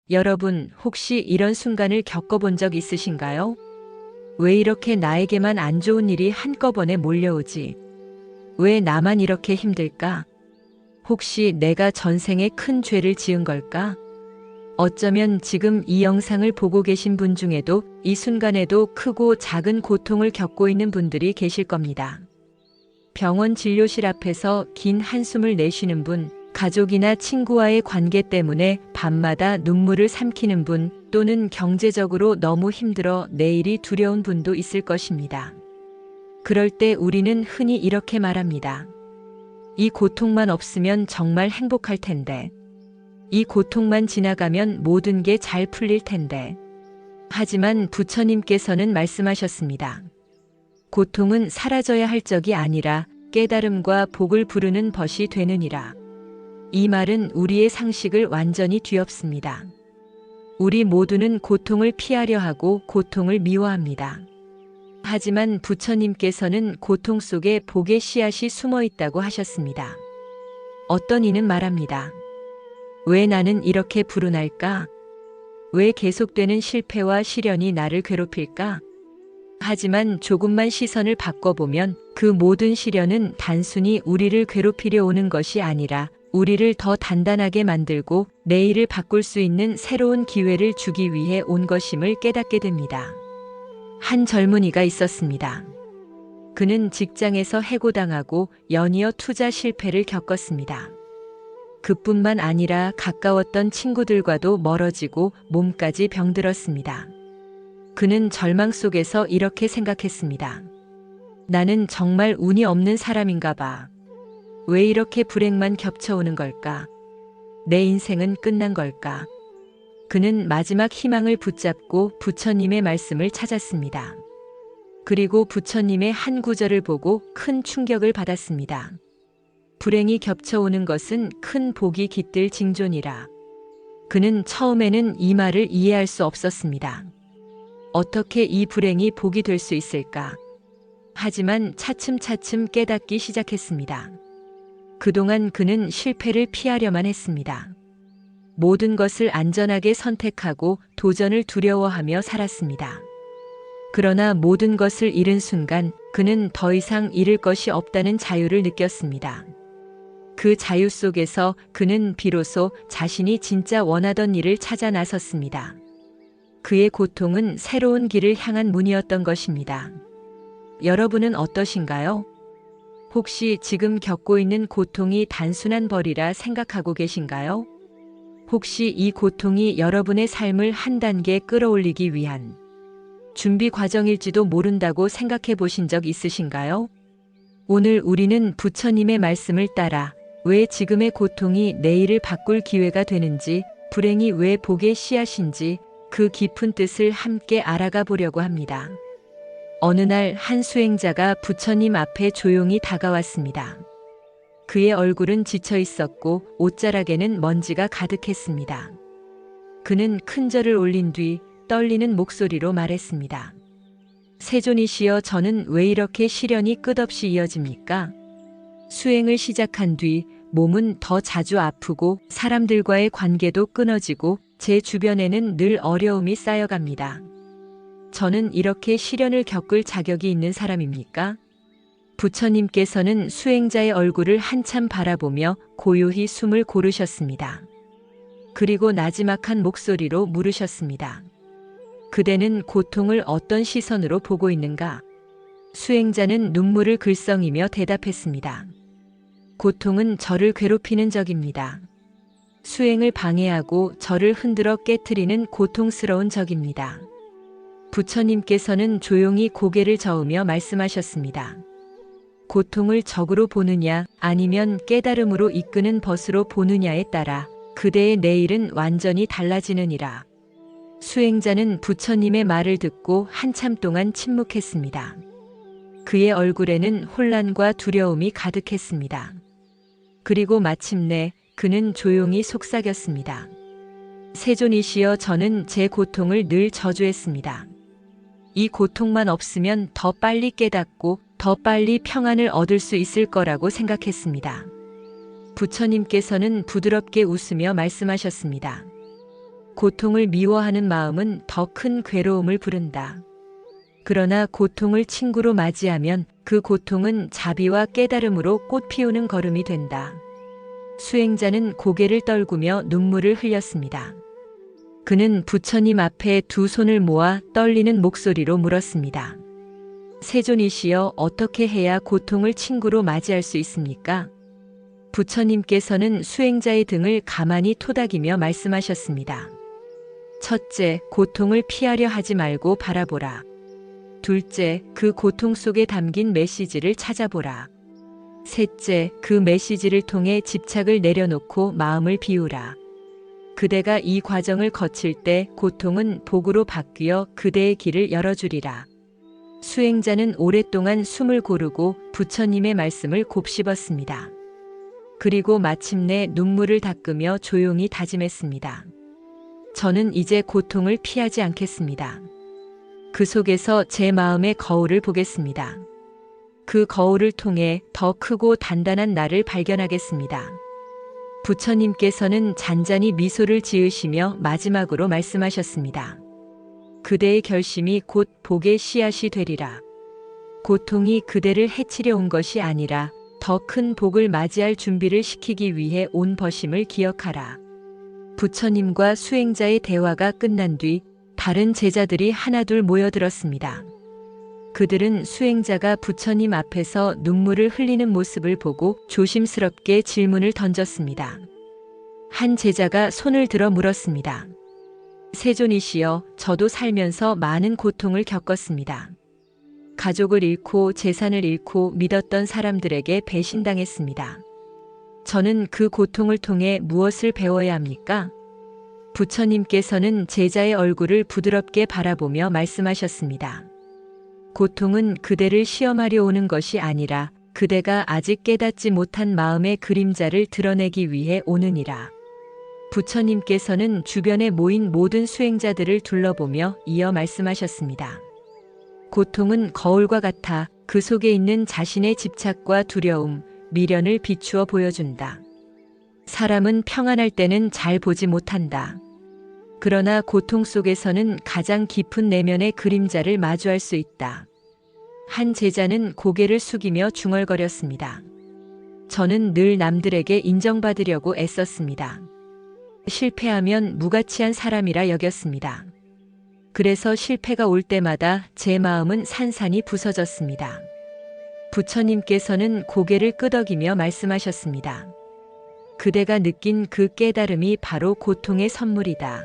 여러분, 혹시 이런 순간을 겪어본 적 있으신가요? 왜 이렇게 나에게만 안 좋은 일이 한꺼번에 몰려오지? 왜 나만 이렇게 힘들까? 혹시 내가 전생에 큰 죄를 지은 걸까? 어쩌면 지금 이 영상을 보고 계신 분 중에도 이 순간에도 크고 작은 고통을 겪고 있는 분들이 계실 겁니다. 병원 진료실 앞에서 긴 한숨을 내쉬는 분, 가족이나 친구와의 관계 때문에 밤마다 눈물을 삼키는 분, 또는 경제적으로 너무 힘들어 내일이 두려운 분도 있을 것입니다. 그럴 때 우리는 흔히 이렇게 말합니다. 이 고통만 없으면 정말 행복할 텐데. 이 고통만 지나가면 모든 게 잘 풀릴 텐데. 하지만 부처님께서는 말씀하셨습니다. 고통은 사라져야 할 적이 아니라 깨달음과 복을 부르는 벗이 되느니라. 이 말은 우리의 상식을 완전히 뒤엎습니다. 우리 모두는 고통을 피하려 하고 고통을 미워합니다. 하지만 부처님께서는 고통 속에 복의 씨앗이 숨어 있다고 하셨습니다. 어떤 이는 말합니다. 왜 나는 이렇게 불운할까? 왜 계속되는 실패와 시련이 나를 괴롭힐까? 하지만 조금만 시선을 바꿔보면 그 모든 시련은 단순히 우리를 괴롭히려 오는 것이 아니라 우리를 더 단단하게 만들고 내일을 바꿀 수 있는 새로운 기회를 주기 위해 온 것임을 깨닫게 됩니다. 한 젊은이가 있었습니다. 그는 직장에서 해고당하고 연이어 투자 실패를 겪었습니다. 그뿐만 아니라 가까웠던 친구들과도 멀어지고 몸까지 병들었습니다. 그는 절망 속에서 이렇게 생각했습니다. 나는 정말 운이 없는 사람인가 봐. 왜 이렇게 불행만 겹쳐오는 걸까? 내 인생은 끝난 걸까? 그는 마지막 희망을 붙잡고 부처님의 말씀을 찾았습니다. 그리고 부처님의 한 구절을 보고 큰 충격을 받았습니다. 불행이 겹쳐오는 것은 큰 복이 깃들 징조니라. 그는 처음에는 이 말을 이해할 수 없었습니다. 어떻게 이 불행이 복이 될 수 있을까? 하지만 차츰차츰 깨닫기 시작했습니다. 그동안 그는 실패를 피하려만 했습니다. 모든 것을 안전하게 선택하고 도전을 두려워하며 살았습니다. 그러나 모든 것을 잃은 순간 그는 더 이상 잃을 것이 없다는 자유를 느꼈습니다. 그 자유 속에서 그는 비로소 자신이 진짜 원하던 일을 찾아 나섰습니다. 그의 고통은 새로운 길을 향한 문이었던 것입니다. 여러분은 어떠신가요? 혹시 지금 겪고 있는 고통이 단순한 벌이라 생각하고 계신가요? 혹시 이 고통이 여러분의 삶을 한 단계 끌어올리기 위한 준비 과정일지도 모른다고 생각해 보신 적 있으신가요? 오늘 우리는 부처님의 말씀을 따라 왜 지금의 고통이 내일을 바꿀 기회가 되는지, 불행이 왜 복의 씨앗인지 그 깊은 뜻을 함께 알아가 보려고 합니다. 어느 날 한 수행자가 부처님 앞에 조용히 다가왔습니다. 그의 얼굴은 지쳐 있었고 옷자락에는 먼지가 가득했습니다. 그는 큰 절을 올린 뒤 떨리는 목소리로 말했습니다. 세존이시여, 저는 왜 이렇게 시련이 끝없이 이어집니까? 수행을 시작한 뒤 몸은 더 자주 아프고 사람들과의 관계도 끊어지고 제 주변에는 늘 어려움이 쌓여갑니다. 저는 이렇게 시련을 겪을 자격이 있는 사람입니까? 부처님께서는 수행자의 얼굴을 한참 바라보며 고요히 숨을 고르셨습니다. 그리고 나지막한 목소리로 물으셨습니다. 그대는 고통을 어떤 시선으로 보고 있는가? 수행자는 눈물을 글썽이며 대답했습니다. 고통은 저를 괴롭히는 적입니다. 수행을 방해하고 저를 흔들어 깨트리는 고통스러운 적입니다. 부처님께서는 조용히 고개를 저으며 말씀하셨습니다. 고통을 적으로 보느냐 아니면 깨달음으로 이끄는 벗으로 보느냐에 따라 그대의 내일은 완전히 달라지느니라. 수행자는 부처님의 말을 듣고 한참 동안 침묵했습니다. 그의 얼굴에는 혼란과 두려움이 가득했습니다. 그리고 마침내 그는 조용히 속삭였습니다. 세존이시여, 저는 제 고통을 늘 저주했습니다. 이 고통만 없으면 더 빨리 깨닫고 더 빨리 평안을 얻을 수 있을 거라고 생각했습니다. 부처님께서는 부드럽게 웃으며 말씀하셨습니다. 고통을 미워하는 마음은 더 큰 괴로움을 부른다. 그러나 고통을 친구로 맞이하면 그 고통은 자비와 깨달음으로 꽃 피우는 걸음이 된다. 수행자는 고개를 떨구며 눈물을 흘렸습니다. 그는 부처님 앞에 두 손을 모아 떨리는 목소리로 물었습니다. 세존이시여, 어떻게 해야 고통을 친구로 맞이할 수 있습니까? 부처님께서는 수행자의 등을 가만히 토닥이며 말씀하셨습니다. 첫째, 고통을 피하려 하지 말고 바라보라. 둘째, 그 고통 속에 담긴 메시지를 찾아보라. 셋째, 그 메시지를 통해 집착을 내려놓고 마음을 비우라. 그대가 이 과정을 거칠 때 고통은 복으로 바뀌어 그대의 길을 열어주리라. 수행자는 오랫동안 숨을 고르고 부처님의 말씀을 곱씹었습니다. 그리고 마침내 눈물을 닦으며 조용히 다짐했습니다. 저는 이제 고통을 피하지 않겠습니다. 그 속에서 제 마음의 거울을 보겠습니다. 그 거울을 통해 더 크고 단단한 나를 발견하겠습니다. 부처님께서는 잔잔히 미소를 지으시며 마지막으로 말씀하셨습니다. 그대의 결심이 곧 복의 씨앗이 되리라. 고통이 그대를 해치려 온 것이 아니라 더 큰 복을 맞이할 준비를 시키기 위해 온 것임을 기억하라. 부처님과 수행자의 대화가 끝난 뒤 다른 제자들이 하나둘 모여들었습니다. 그들은 수행자가 부처님 앞에서 눈물을 흘리는 모습을 보고 조심스럽게 질문을 던졌습니다. 한 제자가 손을 들어 물었습니다. 세존이시여, 저도 살면서 많은 고통을 겪었습니다. 가족을 잃고 재산을 잃고 믿었던 사람들에게 배신당했습니다. 저는 그 고통을 통해 무엇을 배워야 합니까? 부처님께서는 제자의 얼굴을 부드럽게 바라보며 말씀하셨습니다. 고통은 그대를 시험하려 오는 것이 아니라 그대가 아직 깨닫지 못한 마음의 그림자를 드러내기 위해 오느니라. 부처님께서는 주변에 모인 모든 수행자들을 둘러보며 이어 말씀하셨습니다. 고통은 거울과 같아 그 속에 있는 자신의 집착과 두려움, 미련을 비추어 보여준다. 사람은 평안할 때는 잘 보지 못한다. 그러나 고통 속에서는 가장 깊은 내면의 그림자를 마주할 수 있다. 한 제자는 고개를 숙이며 중얼거렸습니다. 저는 늘 남들에게 인정받으려고 애썼습니다. 실패하면 무가치한 사람이라 여겼습니다. 그래서 실패가 올 때마다 제 마음은 산산이 부서졌습니다. 부처님께서는 고개를 끄덕이며 말씀하셨습니다. 그대가 느낀 그 깨달음이 바로 고통의 선물이다.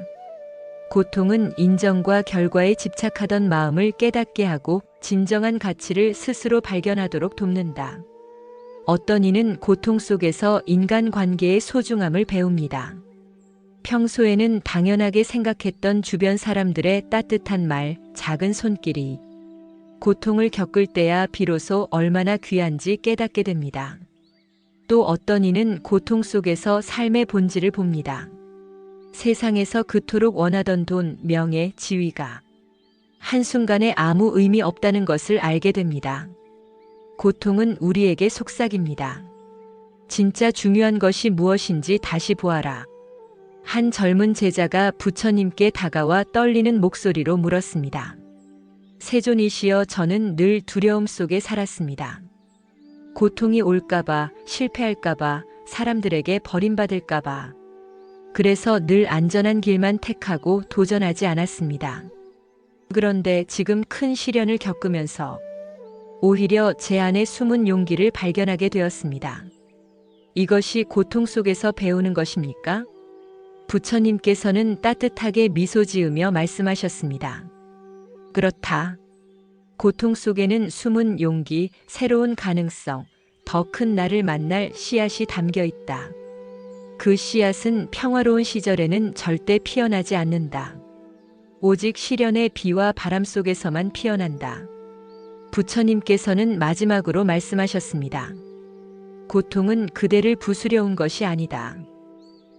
고통은 인정과 결과에 집착하던 마음을 깨닫게 하고 진정한 가치를 스스로 발견하도록 돕는다. 어떤 이는 고통 속에서 인간관계의 소중함을 배웁니다. 평소에는 당연하게 생각했던 주변 사람들의 따뜻한 말, 작은 손길이 고통을 겪을 때야 비로소 얼마나 귀한지 깨닫게 됩니다. 또 어떤 이는 고통 속에서 삶의 본질을 봅니다. 세상에서 그토록 원하던 돈, 명예, 지위가 한순간에 아무 의미 없다는 것을 알게 됩니다. 고통은 우리에게 속삭입니다. 진짜 중요한 것이 무엇인지 다시 보아라. 한 젊은 제자가 부처님께 다가와 떨리는 목소리로 물었습니다. 세존이시여, 저는 늘 두려움 속에 살았습니다. 고통이 올까봐, 실패할까봐, 사람들에게 버림받을까봐. 그래서 늘 안전한 길만 택하고 도전하지 않았습니다. 그런데 지금 큰 시련을 겪으면서 오히려 제 안에 숨은 용기를 발견하게 되었습니다. 이것이 고통 속에서 배우는 것입니까? 부처님께서는 따뜻하게 미소 지으며 말씀하셨습니다. 그렇다. 고통 속에는 숨은 용기, 새로운 가능성, 더 큰 나를 만날 씨앗이 담겨 있다. 그 씨앗은 평화로운 시절에는 절대 피어나지 않는다. 오직 시련의 비와 바람 속에서만 피어난다. 부처님께서는 마지막으로 말씀하셨습니다. 고통은 그대를 부수려 온 것이 아니다.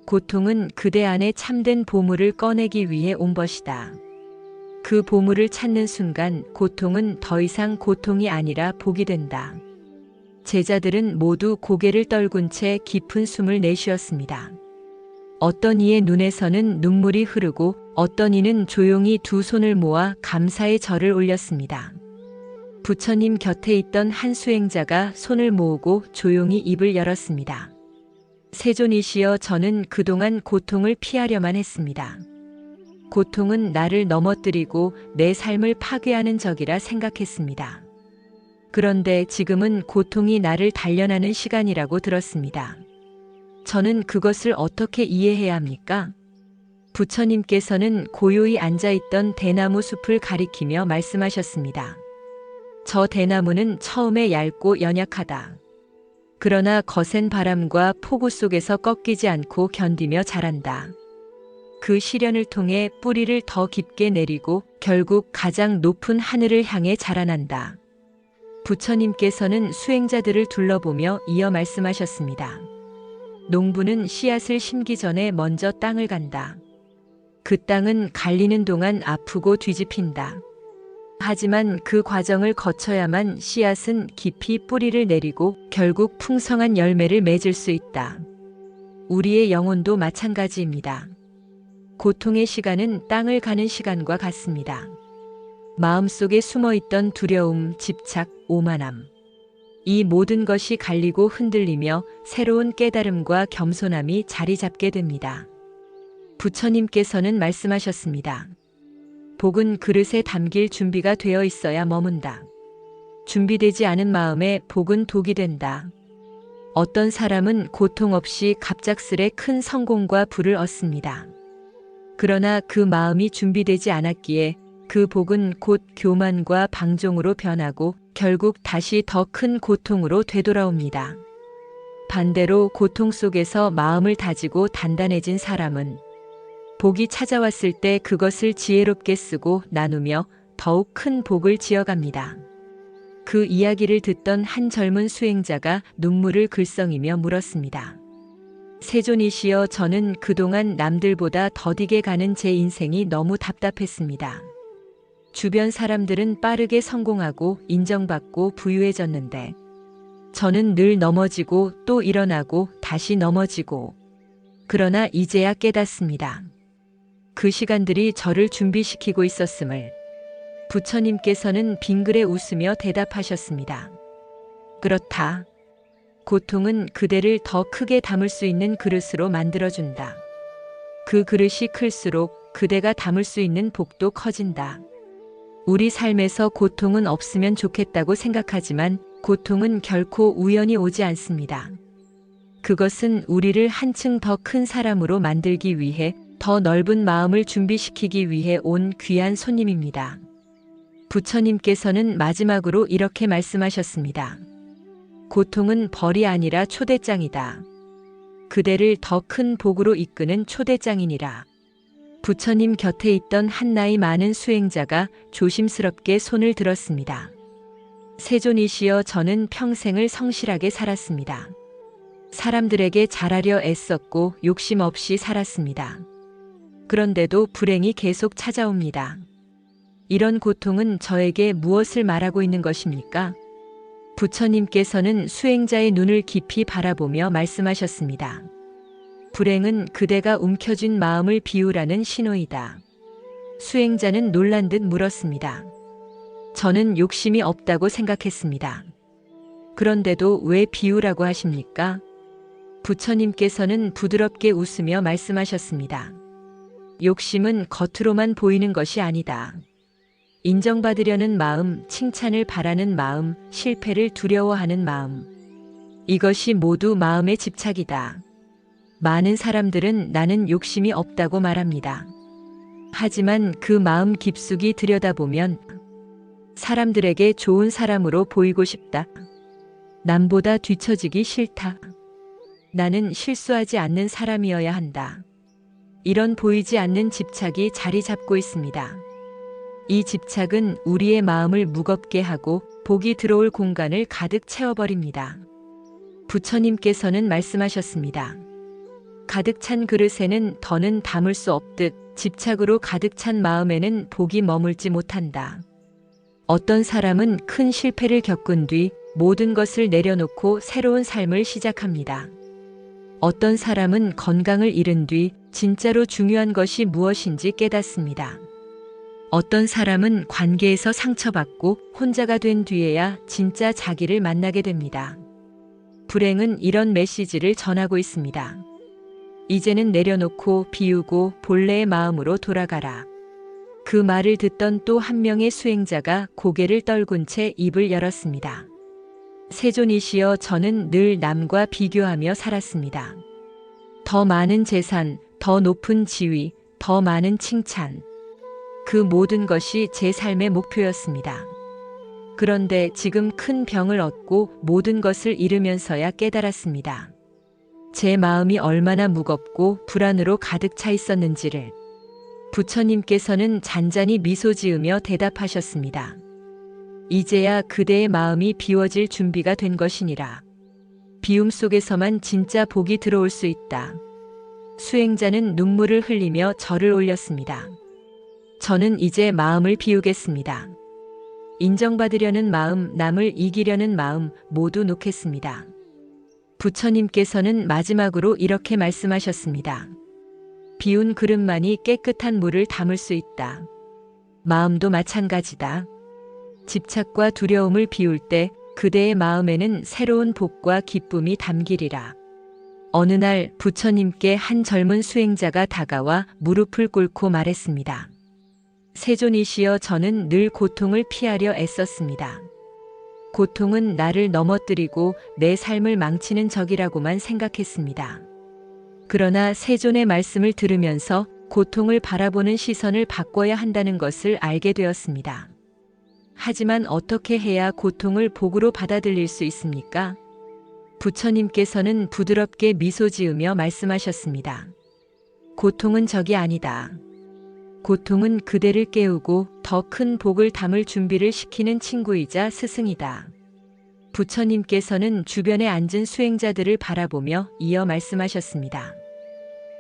고통은 그대 안에 참된 보물을 꺼내기 위해 온 것이다. 그 보물을 찾는 순간 고통은 더 이상 고통이 아니라 복이 된다. 제자들은 모두 고개를 떨군 채 깊은 숨을 내쉬었습니다. 어떤 이의 눈에서는 눈물이 흐르고 어떤 이는 조용히 두 손을 모아 감사의 절을 올렸습니다. 부처님 곁에 있던 한 수행자가 손을 모으고 조용히 입을 열었습니다. 세존이시여, 저는 그동안 고통을 피하려만 했습니다. 고통은 나를 넘어뜨리고 내 삶을 파괴하는 적이라 생각했습니다. 그런데 지금은 고통이 나를 단련하는 시간이라고 들었습니다. 저는 그것을 어떻게 이해해야 합니까? 부처님께서는 고요히 앉아있던 대나무 숲을 가리키며 말씀하셨습니다. 저 대나무는 처음에 얇고 연약하다. 그러나 거센 바람과 폭우 속에서 꺾이지 않고 견디며 자란다. 그 시련을 통해 뿌리를 더 깊게 내리고 결국 가장 높은 하늘을 향해 자라난다. 부처님께서는 수행자들을 둘러보며 이어 말씀하셨습니다. 농부는 씨앗을 심기 전에 먼저 땅을 간다. 그 땅은 갈리는 동안 아프고 뒤집힌다. 하지만 그 과정을 거쳐야만 씨앗은 깊이 뿌리를 내리고 결국 풍성한 열매를 맺을 수 있다. 우리의 영혼도 마찬가지입니다. 고통의 시간은 땅을 가는 시간과 같습니다. 마음속에 숨어있던 두려움, 집착, 오만함. 이 모든 것이 갈리고 흔들리며 새로운 깨달음과 겸손함이 자리 잡게 됩니다. 부처님께서는 말씀하셨습니다. 복은 그릇에 담길 준비가 되어 있어야 머문다. 준비되지 않은 마음에 복은 독이 된다. 어떤 사람은 고통 없이 갑작스레 큰 성공과 부를 얻습니다. 그러나 그 마음이 준비되지 않았기에 그 복은 곧 교만과 방종으로 변하고 결국 다시 더 큰 고통으로 되돌아옵니다. 반대로 고통 속에서 마음을 다지고 단단해진 사람은 복이 찾아왔을 때 그것을 지혜롭게 쓰고 나누며 더욱 큰 복을 지어갑니다. 그 이야기를 듣던 한 젊은 수행자가 눈물을 글썽이며 물었습니다. 세존이시여, 저는 그동안 남들보다 더디게 가는 제 인생이 너무 답답했습니다. 주변 사람들은 빠르게 성공하고 인정받고 부유해졌는데 저는 늘 넘어지고 또 일어나고 다시 넘어지고, 그러나 이제야 깨닫습니다. 그 시간들이 저를 준비시키고 있었음을. 부처님께서는 빙그레 웃으며 대답하셨습니다. 그렇다. 고통은 그대를 더 크게 담을 수 있는 그릇으로 만들어준다. 그 그릇이 클수록 그대가 담을 수 있는 복도 커진다. 우리 삶에서 고통은 없으면 좋겠다고 생각하지만 고통은 결코 우연히 오지 않습니다. 그것은 우리를 한층 더 큰 사람으로 만들기 위해, 더 넓은 마음을 준비시키기 위해 온 귀한 손님입니다. 부처님께서는 마지막으로 이렇게 말씀하셨습니다. 고통은 벌이 아니라 초대장이다. 그대를 더 큰 복으로 이끄는 초대장이니라. 부처님 곁에 있던 한 나이 많은 수행자가 조심스럽게 손을 들었습니다. 세존이시여, 저는 평생을 성실하게 살았습니다. 사람들에게 잘하려 애썼고 욕심 없이 살았습니다. 그런데도 불행이 계속 찾아옵니다. 이런 고통은 저에게 무엇을 말하고 있는 것입니까? 부처님께서는 수행자의 눈을 깊이 바라보며 말씀하셨습니다. 불행은 그대가 움켜쥔 마음을 비우라는 신호이다. 수행자는 놀란 듯 물었습니다. 저는 욕심이 없다고 생각했습니다. 그런데도 왜 비우라고 하십니까? 부처님께서는 부드럽게 웃으며 말씀하셨습니다. 욕심은 겉으로만 보이는 것이 아니다. 인정받으려는 마음, 칭찬을 바라는 마음, 실패를 두려워하는 마음. 이것이 모두 마음의 집착이다. 많은 사람들은 나는 욕심이 없다고 말합니다. 하지만 그 마음 깊숙이 들여다보면 사람들에게 좋은 사람으로 보이고 싶다. 남보다 뒤처지기 싫다. 나는 실수하지 않는 사람이어야 한다. 이런 보이지 않는 집착이 자리 잡고 있습니다. 이 집착은 우리의 마음을 무겁게 하고 복이 들어올 공간을 가득 채워버립니다. 부처님께서는 말씀하셨습니다. 가득 찬 그릇에는 더는 담을 수 없듯 집착으로 가득 찬 마음에는 복이 머물지 못한다. 어떤 사람은 큰 실패를 겪은 뒤 모든 것을 내려놓고 새로운 삶을 시작합니다. 어떤 사람은 건강을 잃은 뒤 진짜로 중요한 것이 무엇인지 깨닫습니다. 어떤 사람은 관계에서 상처받고 혼자가 된 뒤에야 진짜 자기를 만나게 됩니다. 불행은 이런 메시지를 전하고 있습니다. 이제는 내려놓고 비우고 본래의 마음으로 돌아가라. 그 말을 듣던 또 한 명의 수행자가 고개를 떨군 채 입을 열었습니다. 세존이시여, 저는 늘 남과 비교하며 살았습니다. 더 많은 재산, 더 높은 지위, 더 많은 칭찬. 그 모든 것이 제 삶의 목표였습니다. 그런데 지금 큰 병을 얻고 모든 것을 잃으면서야 깨달았습니다. 제 마음이 얼마나 무겁고 불안으로 가득 차 있었는지를. 부처님께서는 잔잔히 미소 지으며 대답하셨습니다. 이제야 그대의 마음이 비워질 준비가 된 것이니라. 비움 속에서만 진짜 복이 들어올 수 있다. 수행자는 눈물을 흘리며 절을 올렸습니다. 저는 이제 마음을 비우겠습니다. 인정받으려는 마음, 남을 이기려는 마음 모두 놓겠습니다. 부처님께서는 마지막으로 이렇게 말씀하셨습니다. 비운 그릇만이 깨끗한 물을 담을 수 있다. 마음도 마찬가지다. 집착과 두려움을 비울 때 그대의 마음에는 새로운 복과 기쁨이 담기리라. 어느 날 부처님께 한 젊은 수행자가 다가와 무릎을 꿇고 말했습니다. 세존이시여, 저는 늘 고통을 피하려 애썼습니다. 고통은 나를 넘어뜨리고 내 삶을 망치는 적이라고만 생각했습니다. 그러나 세존의 말씀을 들으면서 고통을 바라보는 시선을 바꿔야 한다는 것을 알게 되었습니다. 하지만 어떻게 해야 고통을 복으로 받아들일 수 있습니까? 부처님께서는 부드럽게 미소 지으며 말씀하셨습니다. 고통은 적이 아니다. 고통은 그대를 깨우고 더 큰 복을 담을 준비를 시키는 친구이자 스승이다. 부처님께서는 주변에 앉은 수행자들을 바라보며 이어 말씀하셨습니다.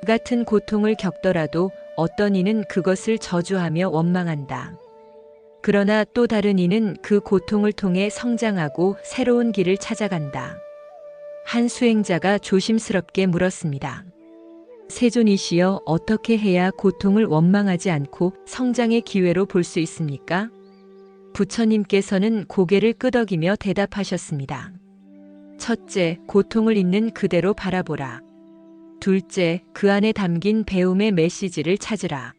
같은 고통을 겪더라도 어떤 이는 그것을 저주하며 원망한다. 그러나 또 다른 이는 그 고통을 통해 성장하고 새로운 길을 찾아간다. 한 수행자가 조심스럽게 물었습니다. 세존이시여, 어떻게 해야 고통을 원망하지 않고 성장의 기회로 볼 수 있습니까? 부처님께서는 고개를 끄덕이며 대답하셨습니다. 첫째, 고통을 있는 그대로 바라보라. 둘째, 그 안에 담긴 배움의 메시지를 찾으라.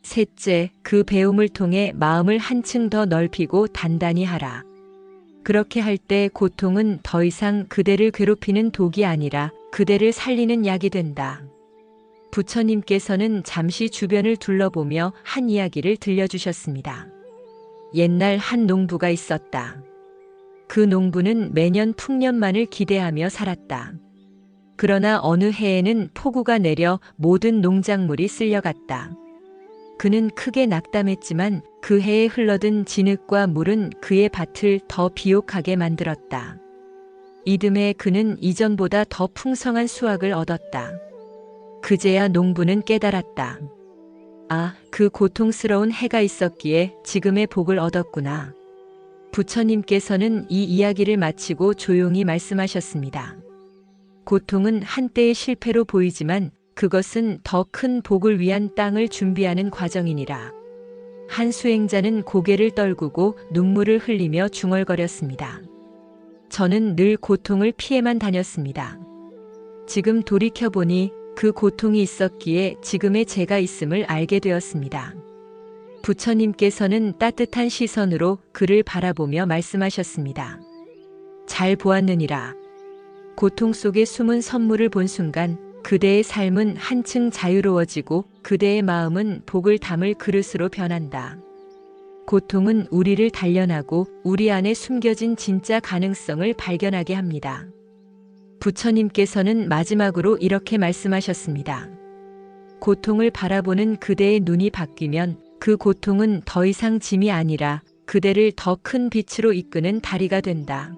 셋째, 그 배움을 통해 마음을 한층 더 넓히고 단단히 하라. 그렇게 할 때 고통은 더 이상 그대를 괴롭히는 독이 아니라 그대를 살리는 약이 된다. 부처님께서는 잠시 주변을 둘러보며 한 이야기를 들려주셨습니다. 옛날 한 농부가 있었다. 그 농부는 매년 풍년만을 기대하며 살았다. 그러나 어느 해에는 폭우가 내려 모든 농작물이 쓸려갔다. 그는 크게 낙담했지만 그 해에 흘러든 진흙과 물은 그의 밭을 더 비옥하게 만들었다. 이듬해 그는 이전보다 더 풍성한 수확을 얻었다. 그제야 농부는 깨달았다. 아, 그 고통스러운 해가 있었기에 지금의 복을 얻었구나. 부처님께서는 이 이야기를 마치고 조용히 말씀하셨습니다. 고통은 한때의 실패로 보이지만 그것은 더 큰 복을 위한 땅을 준비하는 과정이니라. 한 수행자는 고개를 떨구고 눈물을 흘리며 중얼거렸습니다. 저는 늘 고통을 피해만 다녔습니다. 지금 돌이켜보니 그 고통이 있었기에 지금의 제가 있음을 알게 되었습니다. 부처님께서는 따뜻한 시선으로 그를 바라보며 말씀하셨습니다. 잘 보았느니라. 고통 속에 숨은 선물을 본 순간 그대의 삶은 한층 자유로워지고 그대의 마음은 복을 담을 그릇으로 변한다. 고통은 우리를 단련하고 우리 안에 숨겨진 진짜 가능성을 발견하게 합니다. 부처님께서는 마지막으로 이렇게 말씀하셨습니다. 고통을 바라보는 그대의 눈이 바뀌면 그 고통은 더 이상 짐이 아니라 그대를 더 큰 빛으로 이끄는 다리가 된다.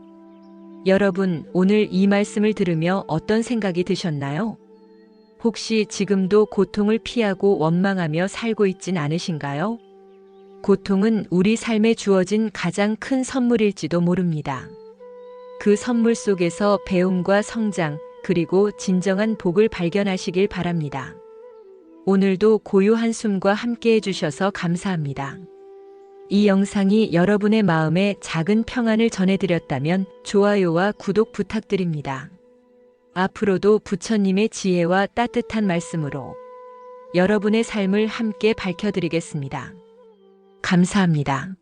여러분, 오늘 이 말씀을 들으며 어떤 생각이 드셨나요? 혹시 지금도 고통을 피하고 원망하며 살고 있진 않으신가요? 고통은 우리 삶에 주어진 가장 큰 선물일지도 모릅니다. 그 선물 속에서 배움과 성장, 그리고 진정한 복을 발견하시길 바랍니다. 오늘도 고요한 숨과 함께 해주셔서 감사합니다. 이 영상이 여러분의 마음에 작은 평안을 전해드렸다면 좋아요와 구독 부탁드립니다. 앞으로도 부처님의 지혜와 따뜻한 말씀으로 여러분의 삶을 함께 밝혀드리겠습니다. 감사합니다.